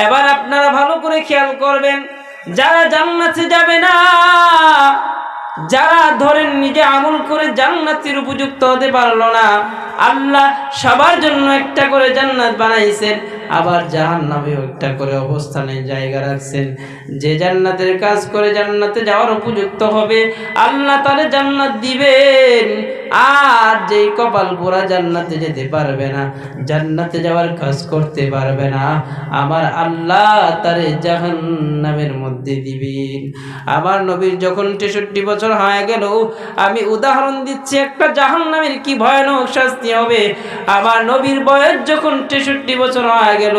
এবার আপনারা ভালো করে খেয়াল করবেন, যারা জান্নাতে যাবে না, যারা ধরেন নিজে আমল করে জান্নাতের উপযুক্ত হতে পারলো না, আল্লাহ সবার জন্য একটা করে জান্নাত বানাইছেন, আবার জাহান্নামেও একটা করে অবস্থানের জায়গা রাখছেন। যে জান্নাতের কাজ করে জান্নাতে যাওয়ার উপযুক্ত হবে, আল্লাহ তারে জান্নাত দিবেন। আর যেই কপাল পোড়া জান্নাতে যেতে পারবে না, জান্নাতে যাওয়ার কাজ করতে পারবে না, আমার আল্লাহ তারে জাহান্নামের মধ্যে দিবেন। আমার নবীর যখন 63 বছর হয়ে গেল, আমি উদাহরণ দিচ্ছি একটা জাহান্নামের কি ভয়ানক শাস্তি হবে। আমার নবীর বয়স যখন 63 বছর হয়ে গেল,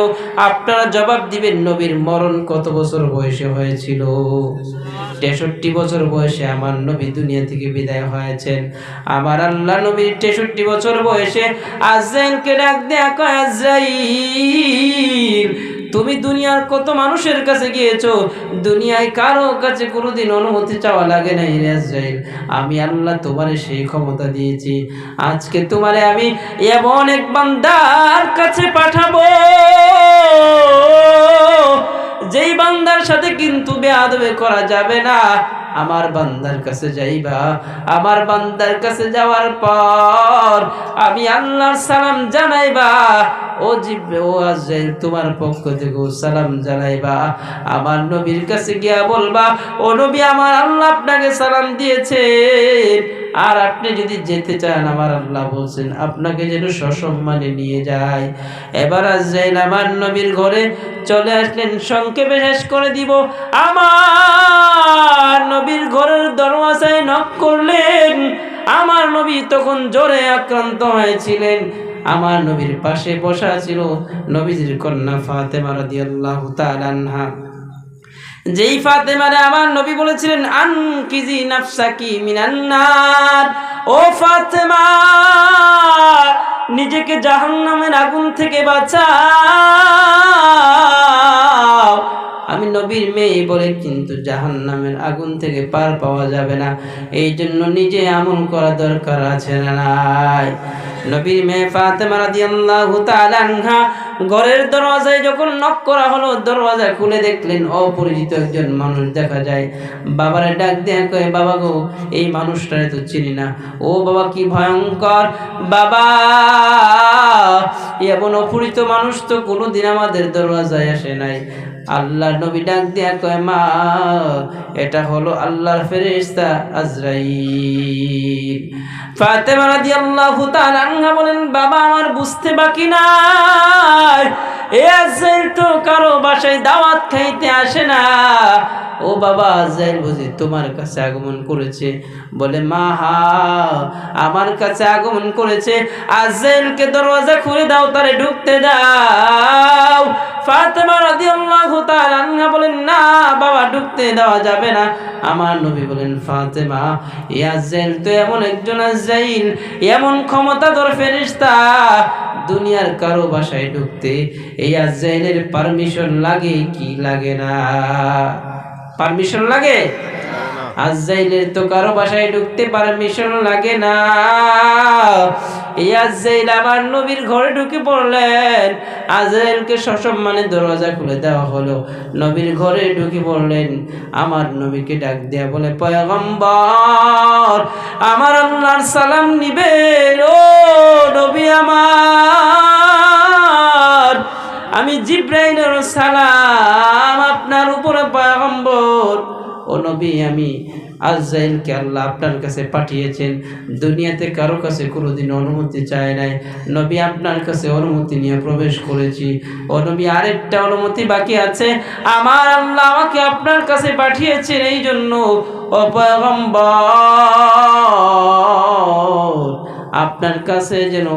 আপনারা জবাব দিবেন নবীর মরণ কত বছর বয়সে হয়েছিল? 63 বছর বয়সে আমার নবী দুনিয়া থেকে বিদায় হয়েছেন। আমার আল্লাহ নবীর 63 বছর বয়সে আজরাইলকে ডাক দেয়া কয়, আজরাইল তুমি দুনিয়ার কত মানুষের কাছে গিয়েছো, দুনিয়ায় কারো কাছে কোনোদিন অনুমতি চাওয়া লাগে নাই রে আজরাইল। আমি আল্লাহ তোমারে সেই ক্ষমতা দিয়েছি, আজকে তোমারে আমি এমন এক বান্দার কাছে পাঠাবো, যেই বান্দার সাথে কিন্তু বেয়াদবি করা যাবে না। আমার বান্দার কাছে যাইবা, আমার বান্দার কাছে যাওয়ার পর আমি আল্লাহর সালাম জানাইবা, ও জিব্বে ও আজরাইল তোমার পক্ষ থেকে সালাম জানাইবা। আমার নবীর কাছে গিয়া বলবা, ও নবী আমার আল্লাহ আপনাকে সালাম দিয়েছে, আর আপনি যদি যেতে চান আমার আল্লাহ বলছেন আপনাকে যেন সসম্মানে নিয়ে যায়। এবার আজরাইল আমার নবীর ঘরে চলে আসলেন। সংক্ষেপে শেষ করে দিব, আমার নবীর ঘরের দরওয়াজায় নক করলেন। আমার নবী তখন জ্বরে আক্রান্ত হয়েছিলেন। আমার নবীর পাশে বসা ছিল নবীজির কন্যা ফাতেমা রাদিয়াল্লাহু তাআলা আনহা। যেই ফাতেমারে আমার নবী বলেছিলেন, আনকিজি নাফসাকি মিনান নার, ও ফাতেমা নিজেকে জাহান্নামের আগুন থেকে বাঁচাও। আমি নবীর মেয়ে বলে কিন্তু জাহান্নামের আগুন থেকে পার পাওয়া যাবে না, এই জন্য নিজে আমল করা দরকার আছে না নাই? নবীর মেয়ে ফাতেমা রাদিয়াল্লাহু তাআলা আনহা ঘরের দরওয়াজায় যখন নক করা হলো, দরওয়াজা খুলে দেখলেন অপরিচিত একজন মানুষ দেখা যায়। বাবারে ডাক দিয়ে কয়, বাবা গো এই মানুষটারে তো চিনি না। ও বাবা কি ভয়ঙ্কর, বাবা এমন অপরিচিত মানুষ তো কোনোদিন আমাদের দরওয়াজায় আসে নাই। আল্লাহ নবী ডাক দিয়া কয়, মা এটা হলো আল্লাহর ফেরেশতা আজরাইল। ফাতেমা রাদিয়াল্লাহু তাআলা আনহা বলেন, বাবা আমার বুঝতে বাকি নাই, এ আজরাইল তো কারো বাসায় দাওয়াত খাইতে আসে না। ও বাবা আজরাইল বুঝি তোমার কাছে আগমন করেছে? বলে, মা হা আমার কাছে আগমন করেছে। আজরাইলকে দরওয়াজা খুলে দাও, তারে ঢুকতে দাও। ফাতেমা রাদিয়াল্লাহু তাআলা আনহা বলেন, না বাবা ঢুকতে দেওয়া যাবে না। আমার নবী বলেন, ফাতেমা এই আজরাইল তো এমন একজন আজরাইল, এমন ক্ষমতাধর ফেরেশতা, দুনিয়ার কারো বাসায় ঢুকতে এই আজরাইলের পারমিশন লাগে কি লাগে না? পারমিশন লাগে? আজরাইলের তো কারো বাসায় ঢুকতে পারমিশন লাগে না। এই আজরাইল আমার নবীর ঘরে ঢুকে পড়লেন। আজরাইলকে সসম্মানে দরওয়াজা খুলে দেওয়া হলো। নবীর ঘরে ঢুকে পড়লেন। আমার নবীকে ডাক দেয়া বলে, পয়গম্বর আমার আল্লাহর সালাম নিবে। ও নবী আমার, আমি জিব্রাইলের সালাম আপনার উপরে পয়গম্বর। ও নবী আমি আজরাইলকে আল্লাহ আপনার কাছে পাঠিয়েছেন, দুনিয়াতে কারো কাছে কোনোদিন অনুমতি চায় নাই। নবী আপনার কাছে অনুমতি নিয়ে প্রবেশ করেছি। ও নবী আরেকটা অনুমতি বাকি আছে, আমার আল্লাহ আমাকে আপনার কাছে পাঠিয়েছেন এই জন্য। ও পয়গম্বর আপনার কাছে যেন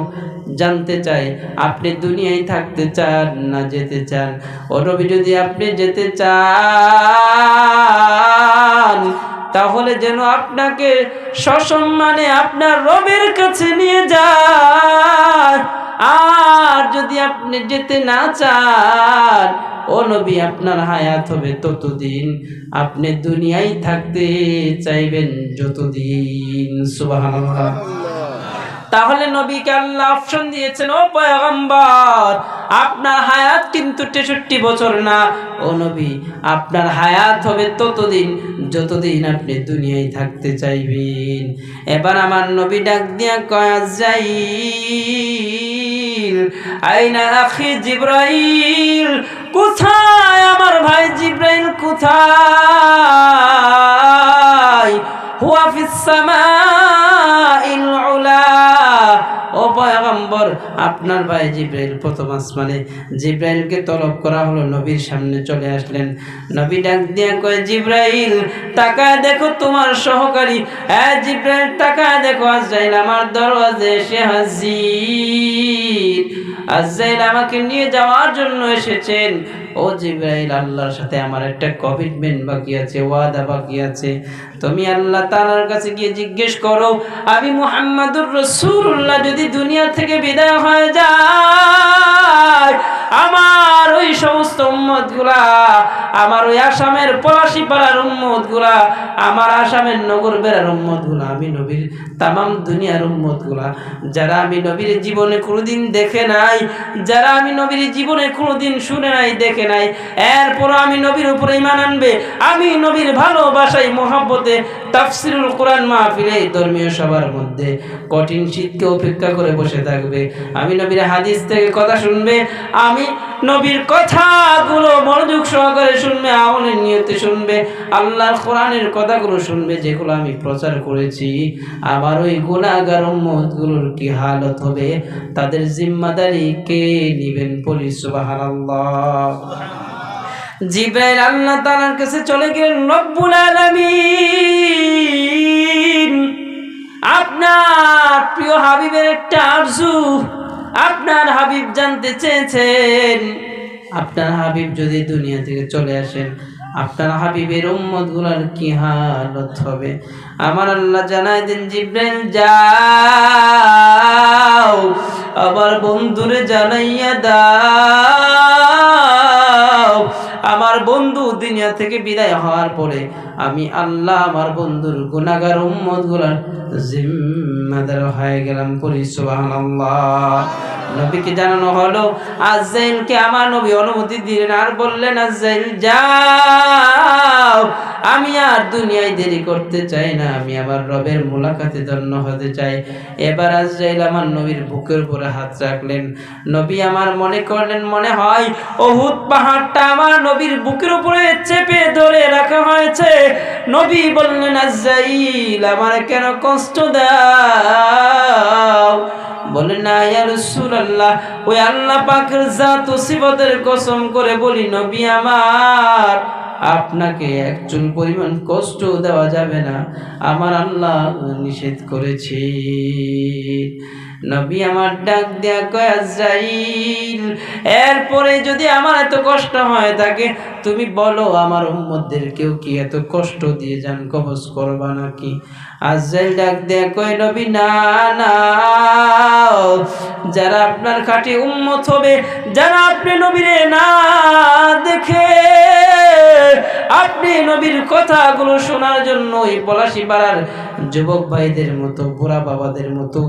জানতে চাই আপনি দুনিয়ায় থাকতে চান না যেতে চান? ও নবী যদি আপনি যেতে চান তাহলে যেন আপনাকে সসম্মানে আপনার রবের কাছে নিয়ে যায়। আর যদি আপনি যেতে না চান, ও নবী আপনার হায়াত হবে ততদিন, আপনি দুনিয়ায় থাকতে চাইবেন যতদিন। সুবহানাল্লাহ। তাহলে নবীকে আল্লাহ অপশন দিয়েছেন, ও পয়গম্বর আপনার হায়াত কিন্তু 63 বছর না, ও নবী আপনার হায়াত হবে ততদিন যতদিন আপনি দুনিয়ায় থাকতে চাইবেন। এবার আমার নবী ডাক দিয়া কয়, আজরাইল আইনা আখি জিবরাইল, কোথায় আমার ভাই জিবরাইল কোথায়? হুয়া ফিস সামাইল উলা। ও পয়গম্বর আপনার ভাই জিবরাইল প্রথম আসমানে। জিবরাইলকে তলব করা হলো, নবীর সামনে চলে আসলেন। নবী ডাক দিয়া কয়, জিবরাইল তাকায় দেখো তোমার সহকারী। জিবরাইল তাকায় দেখো আজরাইল আমার দরওয়াজে এসে হাজির। আজরাইল আমাকে নিয়ে যাওয়ার জন্য এসেছেন। ও জিবরাইল আল্লাহর সাথে আমার একটা কমিটমেন্ট বাকি আছে, ওয়াদা বাকি আছে। তুমি আল্লাহ তাআলার কাছে গিয়ে জিজ্ঞেস করো, আমি মুহাম্মাদুর রাসূলুল্লাহ যদি দুনিয়া থেকে বিদায় হয়ে যায়, আমার ওই সমস্ত উম্মতগুলা, আমার ওই আসামের পলাশীপাড়ার উম্মতগুলা, আমার আসামের নগর বেড়ার উম্মতগুলা, আমি নবীর তামাম দুনিয়ার উম্মতগুলা, যারা আমি নবীর জীবনে কোনোদিন দেখে নাই, যারা আমি নবীর জীবনে কোনোদিন শুনে নাই, দেখে নাই, এরপর আমি নবীর উপরে ঈমান আনবে, আমি নবীর ভালোবাসায় মহব্বতে তাফসিরুল কোরআন মাহফিলে ধর্মীয় সবার মধ্যে কঠিন শীতকে উপেক্ষা করে বসে থাকবে, আমি নবীর হাদিস থেকে কথা শুনবে, আমি নবীর কথাগুলো মনোযোগ সহকারে শুনবে, আমলের নিয়তে শুনবে, আল্লাহর কোরআনের কথাগুলো শুনবে যেগুলো আমি প্রচার করেছি। আবার ওই গুনাহগার উম্মতগুলোর কি হালত হবে, তাদের জিম্মাদারি কে নেবেন? বলি সুবহানাল্লাহ। জিবরাইল আল্লাহ তাআলার কাছে চলে গেলেন। রব্বুল আলামিন আপনার প্রিয় হাবিবের একটা আরজু, আপনার হাবিব জানতে চেয়েছেন, আপনার হাবিব যদি দুনিয়া থেকে চলে আসেন, আপনার হাবিবের উম্মতগুলোর কি হালত হবে? আমার আল্লাহ জানাই দেন, জিবরাইল যাও আমার বন্ধুরে জানাইয়া দাও, আমার বন্ধু দুনিয়া থেকে বিদায় হওয়ার পরে আমি আল্লাহ আমার বন্ধুর গুনাহগার উম্মতগুলোর জিম্মাদার হয়ে গেলাম। পড়ি সুবহানাল্লাহ। নবীকে জানানো হলো, আজরাইলকে আমার নবী অনুমতি দিলেন আর বললেন, আজরাইল যাও, আমি আর দুনিয়ায় দেরি করতে চাই না, আমি আমার রবের মুলাকাতে ধন্য হতে চাই। এবার আজরাইল আমার নবীর বুকের উপরে হাত রাখলেন। নবী আমার মনে করলেন, মনে হয় উহুদ পাহাড়টা আমার নবীর বুকের উপরে চেপে ধরে রাখা হয়েছে। নবী বললেন, আজরাইল আমার কেন কষ্ট দাও? বলেন না ইয়া রাসূলুল্লাহ, ওই আল্লাহ পাকের জাত ও সিফাতের কসম করে বলি, নবী আমার আপনাকে একচুল পরিমাণ কষ্ট দেওয়া যাবে না, আমার আল্লাহ নিষেধ করেছে। নবী আমার ডাক দেয়া কয়, আজরাইল এরপরে যদি আমার এত কষ্ট হয় থাকে, তুমি বলো আমার উম্মতদের কেউ কি এত কষ্ট দিয়ে জান কবজ করবা নাকি? আজরাইল ডাক দেয়া কয়, নবী না না, যারা আপনার খাঁটি উম্মত হবে, যারা আপনি নবীরে না দেখে আপনি নবীর কথাগুলো শোনার জন্য ওই পলাশীপাড়ার যুবক ভাইদের মতো, বুড়া বাবাদের মতো,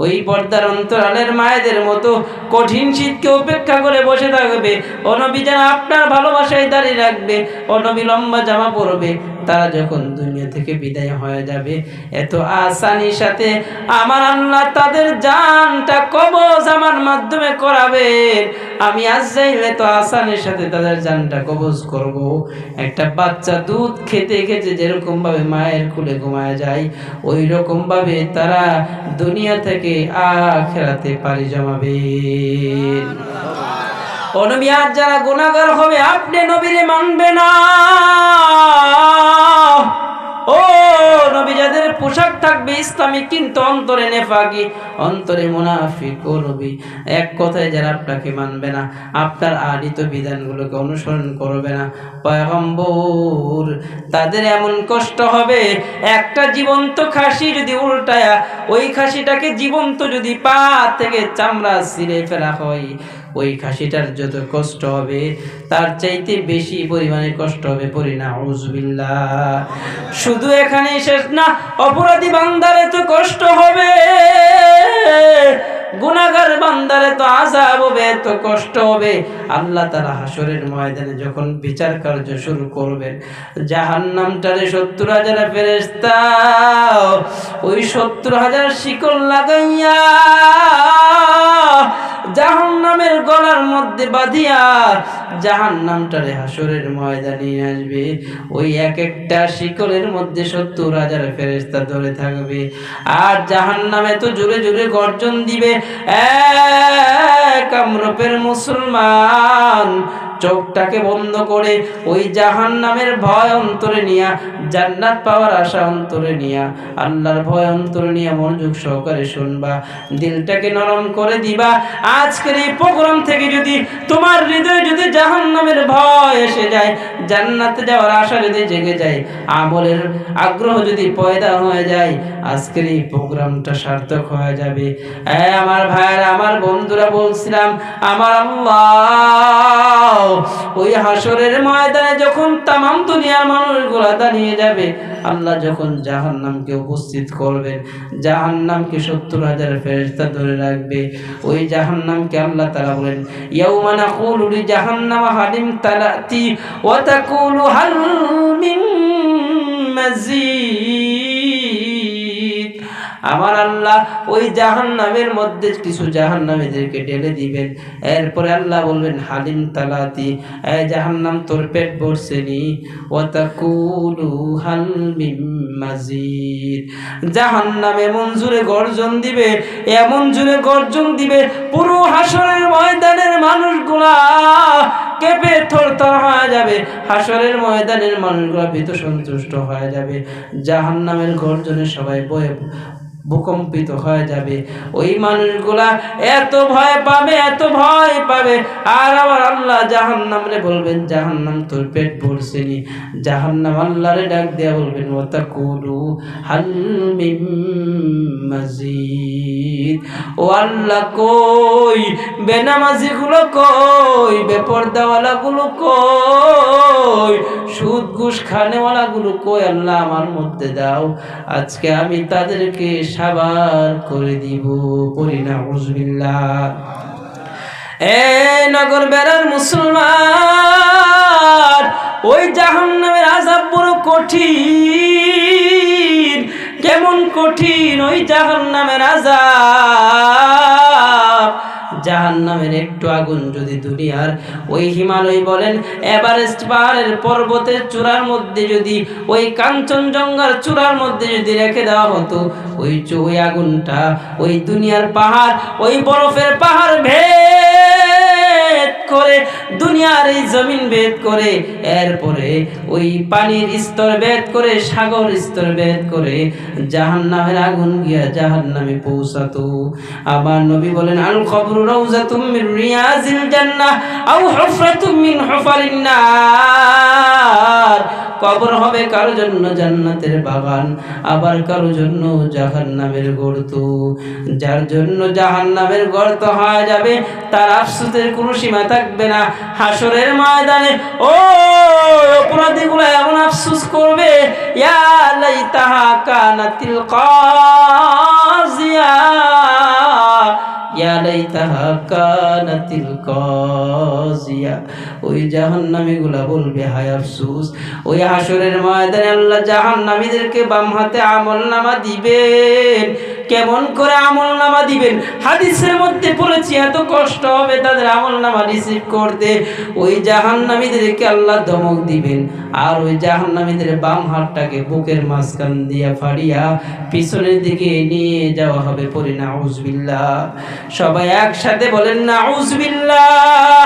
ওই পর্দার অন্তরালের মায়েদের মতো কঠিন শীতকে উপেক্ষা করে বসে থাকবে, ও নবী যারা আপনার ভালোবাসায় দাঁড়িয়ে রাখবে, ও নবী লম্বা জামা পরবে, তারা যখন দুনিয়া থেকে বিদায় হয়ে যাবে, এত আসানির সাথে আমার আল্লাহ তাদের জানটা কবজ আমার মাধ্যমে করাবেন। আমি আজরাইল এত আসানির সাথে তাদের জানটা কবজ করব। একটা বাচ্চা দুধ খেতে খেতে যেরকম ভাবে মায়ের কোলে ঘুমায় যায়, ওই রকম ভাবে তারা দুনিয়া থেকে আখিরাতে পাড়ি জমাবেন। ও নবী, আর যারা গুনাহগার হবে আপনি নবীরে মানবে না। ও নবী, যাদের পোশাক থাকবে ইসলামী কিন্তু অন্তরে নেফাকি, অন্তরে মুনাফিক, ও নবী এক কথায় যারা আপনাকে মানবে না, আপনার আদিত বিধানগুলোকে অনুসরণ করবে না, পয়গম্বর তাদের এমন কষ্ট হবে, একটা জীবন্ত খাসি যদি উল্টায়া ওই খাসিটাকে জীবন্ত যদি পা থেকে চামড়া ছিঁড়ে ফেলা হয়, ওই খাসিটার যত কষ্ট হবে তার চাইতে বেশি পরিমাণে কষ্ট হবে, পড়ি নাউজুবিল্লাহ। শুধু এখানেই শেষ না, অপরাধী বান্দারে তো কষ্ট হবে, গুনাহগার বান্দারে তো আযাব হবে, তো কষ্ট হবে। আল্লাহ তাআলা হাসরের ময়দানে যখন বিচার কার্য শুরু করবেন, জাহান্নামটারে ৭০,০০০ ফেরেশতা ওই ৭০,০০০ শিকল লাগাইয়া জাহান্নামের গলার মধ্যে বাঁধিয়া জাহান্নামটারে হাসরের ময়দানে নিয়ে আসবে। ওই এক একটা শিকলের মধ্যে ৭০,০০০ ফেরেশতা ধরে থাকবে। আর জাহান্নামে তো জোরে জোরে গর্জন দিবে, কামরূপের মুসলমান চোখটাকে বন্ধ করে ওই জাহান্নামের ভয় অন্তরে নিয়া, জান্নাত পাওয়ার আশা অন্তরে নিয়া, আল্লাহর ভয় অন্তরে নিয়া মনোযোগ সহকারে শুনবা, দিলটাকে নরম করে দিবা। আজকের এই প্রোগ্রাম থেকে যদি তোমার হৃদয়ে যদি জাহান্নামের ভয় এসে যায়, জান্নাতে যাওয়ার আশা যদি জেগে যায়, আমলের আগ্রহ যদি পয়দা হয়ে যায়, আজকের এই প্রোগ্রামটা সার্থক হয়ে যাবে। আমার ভাইয়েরা, আমার বন্ধুরা, বলছিলাম আমার আল্লাহ ওই হাসরের ময়দানে যখন তামাম দুনিয়ার মানুষগুলা দাঁড়িয়ে যাবে, আল্লাহ যখন জাহান্নামকে উপস্থিত করবেন, জাহান্নামকে ৭০,০০০ ফেরেশতা ধরে রাখবে। ওই জাহান্নামকে আল্লাহ তাআলা বলেন, ইয়াউমা নাকুলু লি জাহান্নাম হালিম তালাতি ওয়া তাকুলু হাল মিন মাজিদ। আমার আল্লাহ ওই জাহান্নামের মধ্যে কিছু জাহান্নামীদেরকে ঢেলে দিবেন। এরপরে আল্লাহ বলবেন, হালিম তালাতি, এই জাহান্নাম তোর পেট ভরছে নি? ওয়া তাকুলু হাল মিন মাজিদ। জাহান্নাম এমন জোরে গর্জন দিবে, এমন জোরে গর্জন দিবে, পুরো হাসরের ময়দানের মানুষগুলা কেঁপে থরথর হয়ে যাবে। হাসরের ময়দানের মানুষগুলা ভীত সন্তুষ্ট হয়ে যাবে। জাহান্নামের গর্জনে সবাই ভয়ে ভূকম্পিত হয়ে যাবে। ওই মানুষগুলা এত ভয় পাবে, এত ভয় পাবে। আর আমার আল্লাহ জাহান্নামরে বলবেন, জাহান্নাম তোর পেট ভরছে নি? জাহান্নাম আল্লাহরে ডাক দিয়া বলবেন, ওয়া তাকুলু হাল মিন মাজিদ। ও আল্লাহ, কই বেনামাজি গুলো, কই বেপরদাওয়ালা গুলো, কই সুদ ঘুষ খানেওয়ালা গুলো, কই? আল্লাহ আমার মধ্যে দাও, আজকে আমি তাদেরকে সাবার করে দিব, পড়ি নাউজুবিল্লাহ। নগর বেড়ার মুসলমান, ওই জাহান্নামের আযাব বড় কঠিন। কেমন কঠিন ওই জাহান্নামের আযাব! জাহান্নামের একটু আগুন যদি দুনিয়ার ওই হিমালয় বলেন এভারেস্ট পাহাড়ের পর্বতের চূড়ার মধ্যে যদি, ওই কাঞ্চনজঙ্ঘার চূড়ার মধ্যে যদি রেখে দেওয়া হতো, ওই আগুনটা ওই দুনিয়ার পাহাড়, ওই বরফের পাহাড় ভেদ করে, দুনিয়ার এই জমিন ভেদ করে, এরপরে ওই পানির স্তর ভেদ করে, সাগর স্তর ভেদ করে জাহান্নামের আগুন গিয়া জাহান্নামে পৌঁছাতো। আমার নবী বলেন, আল কবরু রাউযাতুম মিন রিয়াজিল জান্নাহ আও হুফরাতুম মিন হুফারিন নার। কবর হবে কারো জন্য জান্নাতের বাগান, আবার কারো জন্য জাহান্নামের গর্ত। যার জন্য জাহান্নামের গর্ত হয়ে যাবে, তার আফসোসের কোনো সীমা থাকবে না। হাসরের ময়দানে ও অপরাধীগুলো এমন আফসোস করবে, ইয়া লাইতাহা কানাতিল কাযিয়া, ইয়া লাইতাহা কানাতিল কাযিয়া। ওই জাহান্নামীগুলা বলবে, হায় আফসোস। ওই হাসরের ময়দানে আল্লাহ জাহান্নামীদেরকে বাম হাতে আমলনামা দিবেন। কেমন করে আমলনামা দিবেন? হাদিসের মধ্যে পড়েছি, এত কষ্ট হবে তাদের আমলনামা রিসিভ করতে। ওই জাহান্নামীদেরকে আল্লাহ ধমক দিবেন, আর ওই জাহান্নামীদের বাম হাতটাকে বুকের মাঝখান দিয়া ফাড়িয়া পিছনের দিকে নিয়ে যাওয়া হবে, পড়ি নাউজুবিল্লাহ। সবাই একসাথে বলেন নাউজুবিল্লাহ।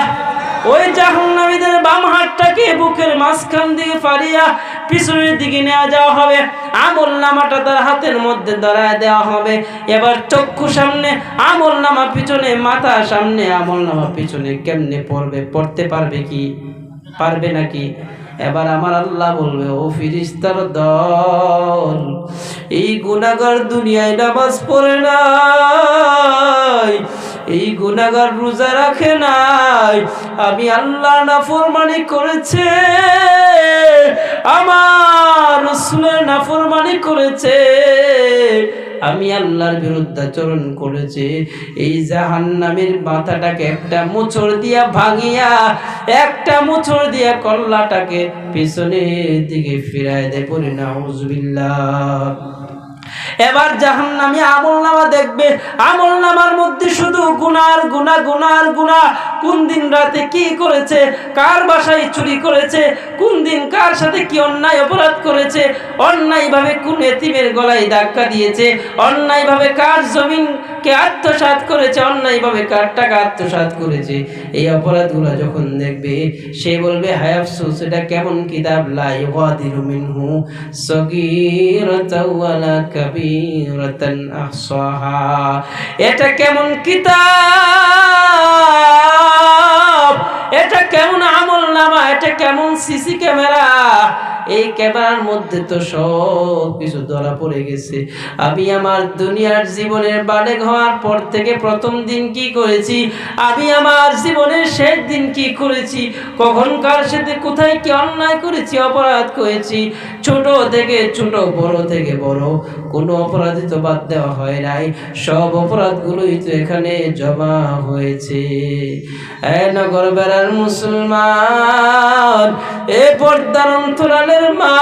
ওই জাহান্নামীদের বাম হাতটাকে বুকের মাঝখান দিকে ফাড়িয়া পিছনের দিকে নিয়ে যাওয়া হবে, আমলনামাটা তার হাতের মধ্যে ধরায় দেওয়া হবে। এবার চক্ষু সামনে আমলনামা, পিছনে মাথা সামনে আমলনামা, পিছনে কেমনে পড়বে? পড়তে পারবে কি? পারবে নাকি? এবার আমার আল্লাহ বলবে, ও ফেরেশতার দল, এই গুনাহগার দুনিয়ায় নামাজ পড়ে নাই, এই গুনাহগার রোজা রাখে নাই, আমি আল্লাহ নাফরমানি করেছে, আমার রাসূলের নাফরমানি করেছে, আমি আল্লাহর বিরুদ্ধাচরণ করেছে, এই জাহান্নামের মাথাটাকে একটা মোচড় দিয়া ভাঙিয়া, একটা মোচড় দিয়া কল্লাটাকে পিছনের দিকে ফিরায় দেয়। পড়ে নাউজুবিল্লাহ। এবার জাহান্নামী আমলনামা দেখবে, আমলনামার মধ্যে শুধু গুনার গুনাহ, গুনার গুনাহ। কোন দিন রাতে কি করেছে, কার বাসায় চুরি করেছে, কোন দিন কার সাথে কি অন্যায় অপরাধ করেছে, অন্যায়ভাবে কোন এতিমের গলায় ধাক্কা দিয়েছে, অন্যায়ভাবে কার জমিনকে আত্মসাৎ করেছে, অন্যায়ভাবে কার টাকা আত্মসাৎ করেছে। এই অপরাধগুলো যখন দেখবে সে বলবে হায় আফসোস, এটা কেমন কিতাব, লা ইউগাদিরু মিনহু সগীরাতাও ওয়ালা কাবীরাতান আহসাহা। এটা কেমন কিতাব, এটা কেমন আমলনামা, এটা কেমন সিসি ক্যামেরা। এই ক্যামেরার মধ্যে তো সব কিছু ধরা পড়ে গেছে। আমি আমার দুনিয়ার জীবনের বালেগ হওয়ার পর থেকে প্রথম দিন কি করেছি, আমি আমার জীবনের শেষ দিন কি করেছি, কখন কার সাথে কোথায় কি অন্যায় করেছি, অপরাধ করেছি, ছোট থেকে ছোট, বড় থেকে বড়, কোনো অপরাধী তো বাদ দেওয়া হয় নাই। সব অপরাধগুলোই তো এখানে জমা হয়েছে। নগর বেড়ার মুসলমান, এ পর্দার অন্তরালের মা,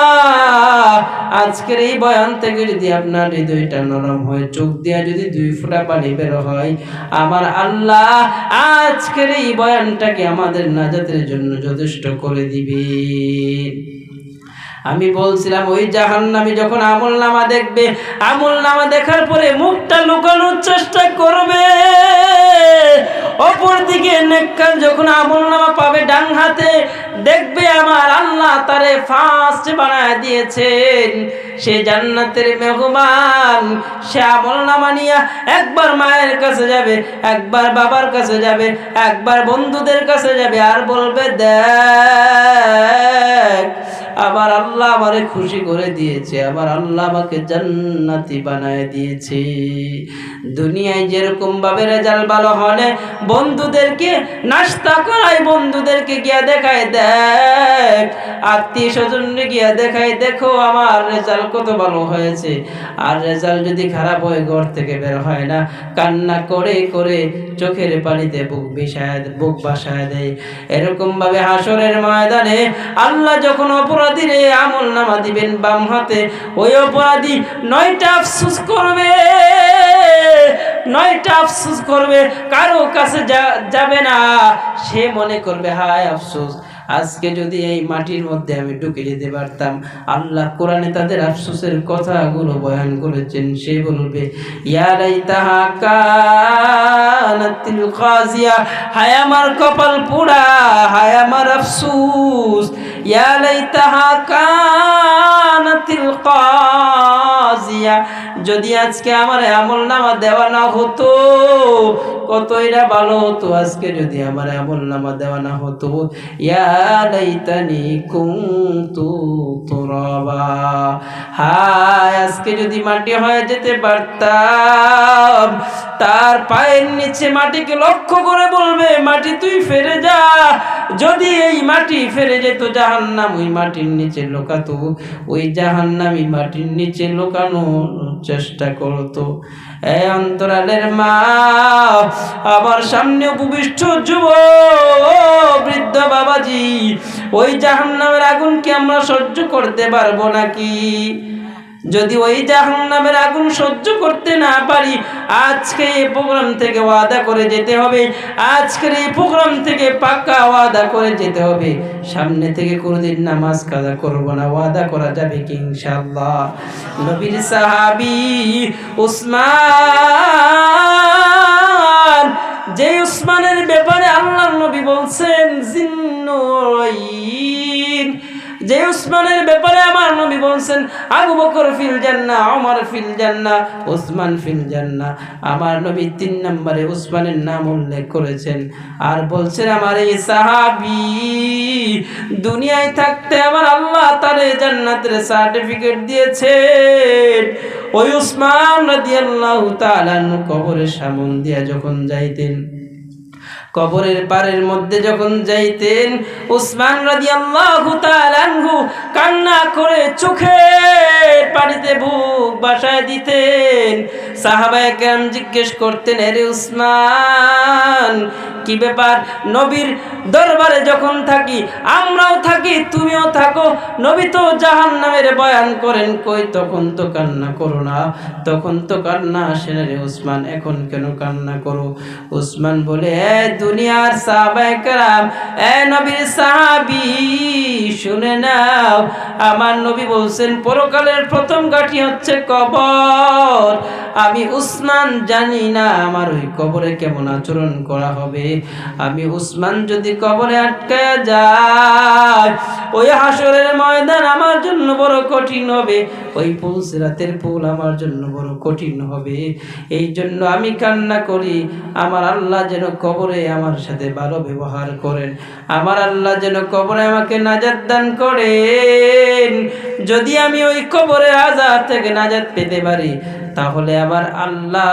আজকের এই বয়ান থেকে যদি আপনার হৃদয়টা নরম হয়, চোখ দিয়া যদি 2 ফোঁটা পানি বের হয়, আমার আল্লাহ আজকের এই বয়ানটাকে আমাদের নাজাতের জন্য যথেষ্ট করে দিবে। আমি বলছিলাম ওই জাহান্নামী যখন আমলনামা দেখবে, আমলনামা দেখার পরে মুখটা লুকানোর চেষ্টা করবে। অপরদিকে নেককার যখন আমলনামা পাবে ডান হাতে, দেখবে আমার আল্লাহ তারে ফার্স্ট বানায় দিয়েছেন, সে জান্নাতের মেহমান। সে আমলনামা নিয়ে একবার মায়ের কাছে যাবে, একবার বাবার কাছে যাবে, একবার বন্ধুদের কাছে যাবে, আর বলবে দেখ আবার আল্লাহ আমারে খুশি করে দিয়েছে, আবার আল্লাহ আমাকে জান্নাতি বানায় দিয়েছে। দুনিয়ায় যেরকম ভাবে রেজাল্ট ভালো হলে বন্ধুদেরকে নাস্তা করায়, বন্ধুদেরকে গিয়া দেখায়, দেখ আত্মীয় স্বজনকে গিয়া দেখায়, দেখো আমার রেজাল্ট কত ভালো হয়েছে। আর রেজাল্ট যদি খারাপ হয়, ঘর থেকে বের হয় না, কান্না করে করে চোখের পানিতে বুক ভাসায় দেয়। এরকম ভাবে হাসরের ময়দানে আল্লাহ যখন অপরাধীর আমলনামা দিবেন বাম হাতে, ওই অপরাধী 9টা আফসোস করবে, 9টা আফসোস করবে, কারো কাছে যাবে না। সে মনে করবে হায় আফসোস, আজকে যদি এই মাটির মধ্যে আমি ঢুকে যেতে পারতাম। আল্লাহ কোরআনে তাদের আফসোসের কথাগুলো বয়ান করেছেন। সে বলবে ইয়া লাইতাহা কানাতিল কাজিয়া, হায় আমার কপাল পোড়া, হায় আমার আফসোস। ইয়া লাইতাহা কানাতিল কাজিয়া, যদি আজকে আমার আমলনামা দেওয়া না হতো, কতই না ভালো হতো। আজকে যদি আমার আমলনামা দেওয়া না হতো, ইয়া লাইতানি কুনতু তুরাবা, হায় আজকে যদি মাটি হয়ে যেতে পারতাম। তার পায়ের নিচে মাটিকে লক্ষ্য করে বলবে মাটি তুই ফেরে যা। যদি এই মাটি ফেরে যেত, জাহান্নাম ওই মাটির নিচে লুকাতো, ওই জাহান্নামী মাটির নিচে লুকানোর চেষ্টা করতো। এই অন্তরালের মা, আমার সামনে উপবিষ্ট যুব বৃদ্ধ বাবাজি, ওই জাহান্নামের আগুনকে আমরা সহ্য করতে পারবো নাকি? যদি ওই জাহান্নামের আগুন সহ্য করতে না পারি, আজকে এই প্রোগ্রাম থেকে ওয়াদা করে যেতে হবে, আজকের এই প্রোগ্রাম থেকে পাক্কা ওয়াদা করে যেতে হবে, সামনে থেকে কোনোদিন নামাজ কাজা করব না। ওয়াদা করা যাবে কি ইনশাআল্লাহ? নবীর সাহাবী উসমান, যে উসমানের ব্যাপারে আল্লাহর নবী বলছেন জিন্নুরাইন, যে উসমানের ব্যাপারে আমার নবী বলছেন আবু বকর ফিল জান্নাহ, ওমর ফিল জান্নাহ, উসমান ফিল জান্নাহ, আমার নবী 3 নম্বরে উসমানের নাম উল্লেখ করেছেন। আর বলছেন আমার এই সাহাবী দুনিয়ায় থাকতে আমার আল্লাহ তারে জান্নাতের সার্টিফিকেট দিয়েছেন। ওই উসমান রাদিয়াল্লাহু তাআলা কবরের সামন দিয়া যখন যাইতেন, কবরের পারের মধ্যে যখন যাইতেন, উসমান রাদিয়াল্লাহু তাআলা আনহু কান্না করে চোখের পানিতে বুক বাসায় দিতেন। সাহাবায়ে কেরাম জিজ্ঞেস করতেন, আরে উসমান কি ব্যাপার? নবীর দরবারে যখন থাকি, আমরাও থাকি, তুমিও থাকো, নবী তো জাহান্নামের বয়ান করেন, কই তখন তো কান্না করো না, তখন তো কান্না আসে না রে উসমান, এখন কেন কান্না করো? উসমান বলে, এ দুনিয়ার সাহাবায়ে কেরাম, এ নবীর সাহাবী, শুনে নাও, আমার নবী বলছেন পরকালের প্রথম ঘাঁটি হচ্ছে কবর। আমি উসমান জানি না আমার ওই কবরে কেমন আচরণ করা হবে। আমি উসমান যদি কবরে আটকায়া যায়, ওই হাসরের ময়দান আমার জন্য বড় কঠিন হবে, ওই পুলসিরাতের পুল আমার জন্য বড় কঠিন হবে। এই জন্য আমি কান্না করি, আমার আল্লাহ যেন কবরে আমার সাথে ভালো ব্যবহার করেন, আমার আল্লাহ যেন কবরে আমাকে নাজাত দান করেন। যদি আমি ওই কবরের আযাব থেকে নাজাত পেতে পারি, তাহলে আমার আল্লাহ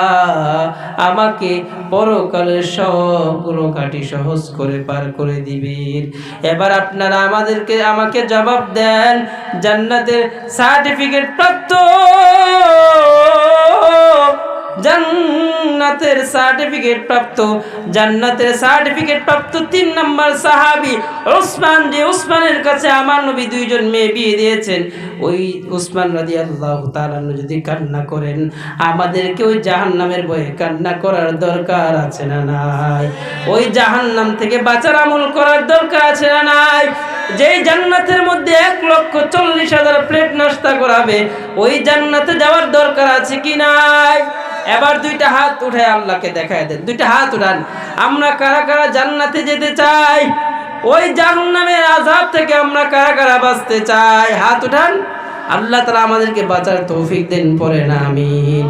আমাকে পরকালের সবগুলো ঘাটি সহজ করে পার করে দিবেন। এবার আপনারা আমাকে জবাব দেন, জান্নাতের সার্টিফিকেট প্রাপ্ত, জান্নাতের সার্টিফিকেট প্রাপ্ত 3 নম্বর সাহাবী উসমান, যে উসমানের কাছে আমার নবী 2 জন মেয়ে বিয়ে দিয়েছেন, ওই উসমান রাদিয়াল্লাহু তাআলা যদি কান্না করেন, আমাদেরকে ওই জাহান্নামের ভয়ে কান্না করার দরকার আছে না নাই? ওই জাহান্নাম থেকে বাঁচার আমল করার দরকার আছে না নাই? যেই জান্নাতের মধ্যে 1,40,000 প্লেট নাস্তা করাবে, ওই জান্নাতে যাওয়ার দরকার আছে কি নাই? এবার 2টা হাত উঠে আল্লাহকে দেখায় দেন, 2টা হাত উঠান। আমরা কারা কারা জান্নাতে যেতে চাই? ওই জাহান্নামের আযাব থেকে আমরা কারা কারা বাঁচতে চাই? হাত উঠান। আল্লাহ তাআলা আমাদেরকে বাঁচার তৌফিক দেন, পড়েন আমিন।